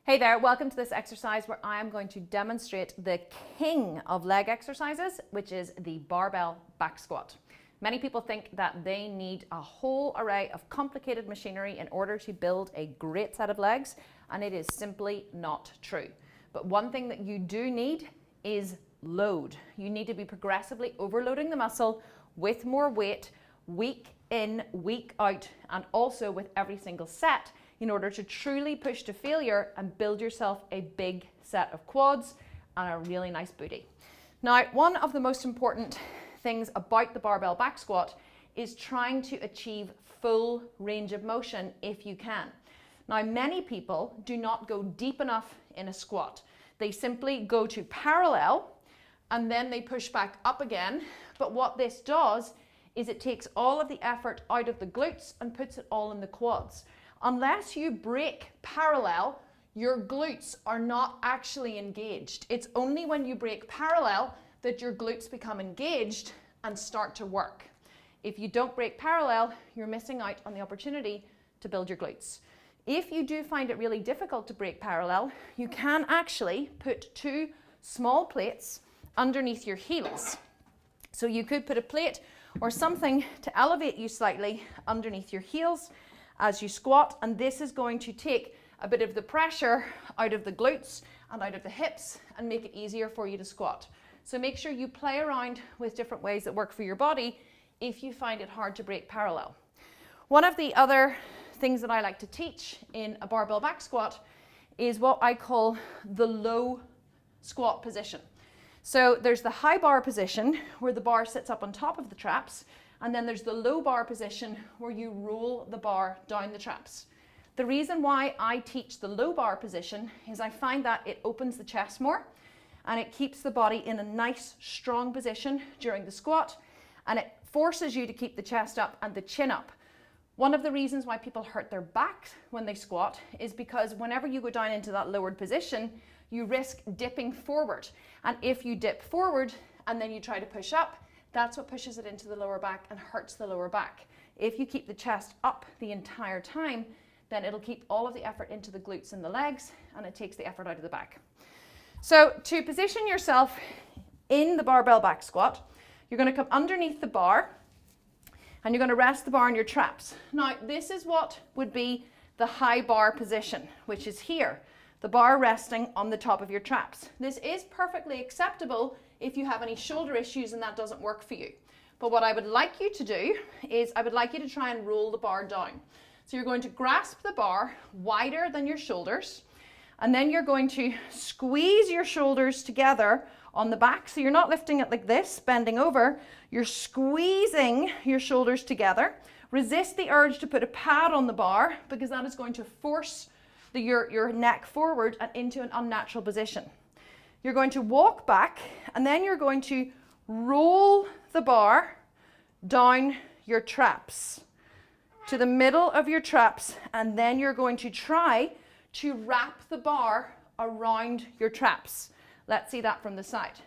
Hey there, welcome to this exercise where I am going to demonstrate the king of leg exercises, which is the barbell back squat. Many people think that they need a whole array of complicated machinery in order to build a great set of legs, and it is simply not true. But one thing that you do need is load. You need to be progressively overloading the muscle with more weight, week in, week out, and also with every single set, in order to truly push to failure and build yourself a big set of quads and a really nice booty. Now, one of the most important things about the barbell back squat is trying to achieve full range of motion if you can. Now, many people do not go deep enough in a squat. They simply go to parallel and then they push back up again. But what this does is it takes all of the effort out of the glutes and puts it all in the quads. Unless you break parallel, your glutes are not actually engaged. It's only when you break parallel that your glutes become engaged and start to work. If you don't break parallel, you're missing out on the opportunity to build your glutes. If you do find it really difficult to break parallel, you can actually put two small plates underneath your heels. So you could put a plate or something to elevate you slightly underneath your heels as you squat, and this is going to take a bit of the pressure out of the glutes and out of the hips and make it easier for you to squat. So make sure you play around with different ways that work for your body if you find it hard to break parallel. One of the other things that I like to teach in a barbell back squat is what I call the low squat position. So there's the high bar position where the bar sits up on top of the traps, and then there's the low bar position where you roll the bar down the traps. The reason why I teach the low bar position is I find that it opens the chest more and it keeps the body in a nice strong position during the squat, and it forces you to keep the chest up and the chin up. One of the reasons why people hurt their backs when they squat is because whenever you go down into that lowered position, you risk dipping forward. And if you dip forward and then you try to push up, that's what pushes it into the lower back and hurts the lower back. If you keep the chest up the entire time, then it'll keep all of the effort into the glutes and the legs, and it takes the effort out of the back. So to position yourself in the barbell back squat, you're going to come underneath the bar and you're going to rest the bar on your traps. Now, this is what would be the high bar position, which is here, the bar resting on the top of your traps. This is perfectly acceptable if you have any shoulder issues and that doesn't work for you. But what I would like you to do is I would like you to try and roll the bar down. So you're going to grasp the bar wider than your shoulders, and then you're going to squeeze your shoulders together on the back. So you're not lifting it like this, bending over. You're squeezing your shoulders together. Resist the urge to put a pad on the bar, because that is going to force your neck forward and into an unnatural position. You're going to walk back, and then you're going to roll the bar down your traps to the middle of your traps, and then you're going to try to wrap the bar around your traps. Let's see that from the side.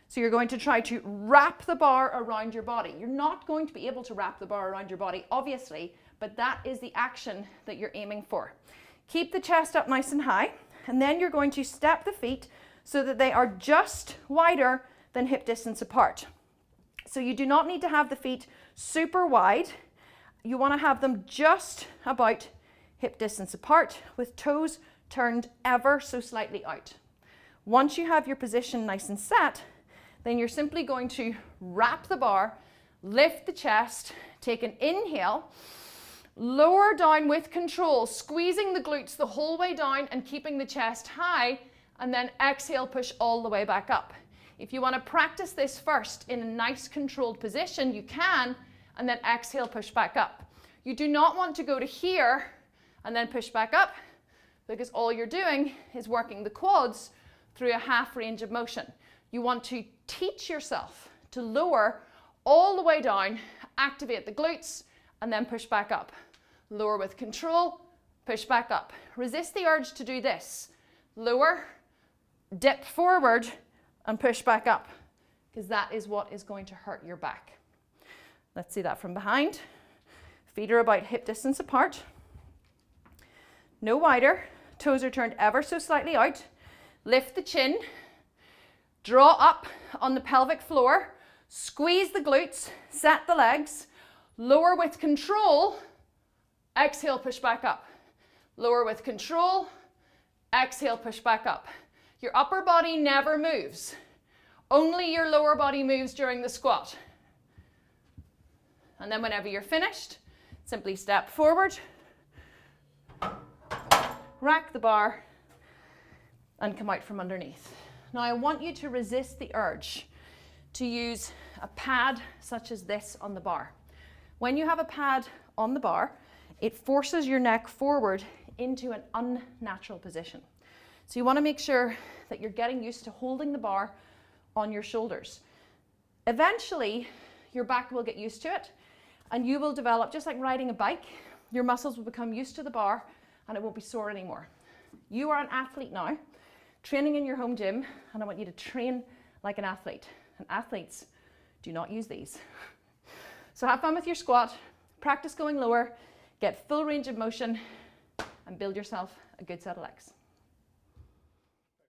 So you're going to try to wrap the bar around your body. You're not going to be able to wrap the bar around your body, obviously, but that is the action that you're aiming for. Keep the chest up nice and high, and then you're going to step the feet so that they are just wider than hip distance apart. So you do not need to have the feet super wide. You want to have them just about hip distance apart, with toes turned ever so slightly out. Once you have your position nice and set, then you're simply going to wrap the bar, lift the chest, take an inhale, lower down with control, squeezing the glutes the whole way down and keeping the chest high, and then exhale, push all the way back up. If you want to practice this first in a nice controlled position, you can, and then exhale, push back up. You do not want to go to here and then push back up, because all you're doing is working the quads through a half range of motion. You want to teach yourself to lower all the way down, activate the glutes, and then push back up. Lower with control, push back up. Resist the urge to do this. Lower, dip forward, and push back up, because that is what is going to hurt your back. Let's see that from behind. Feet are about hip distance apart. No wider. toes are turned ever so slightly out. Lift the chin, draw up on the pelvic floor, squeeze the glutes, set the legs, lower with control, exhale, push back up. Lower with control, exhale, push back up. Your upper body never moves. Only your lower body moves during the squat. And then whenever you're finished, simply step forward, rack the bar, and come out from underneath. Now I want you to resist the urge to use a pad such as this on the bar. When you have a pad on the bar, it forces your neck forward into an unnatural position. So you want to make sure that you're getting used to holding the bar on your shoulders. Eventually, your back will get used to it and you will develop, just like riding a bike, your muscles will become used to the bar and it won't be sore anymore. You are an athlete now, training in your home gym, and I want you to train like an athlete. And athletes do not use these. So have fun with your squat, practice going lower, get full range of motion, and build yourself a good set of legs.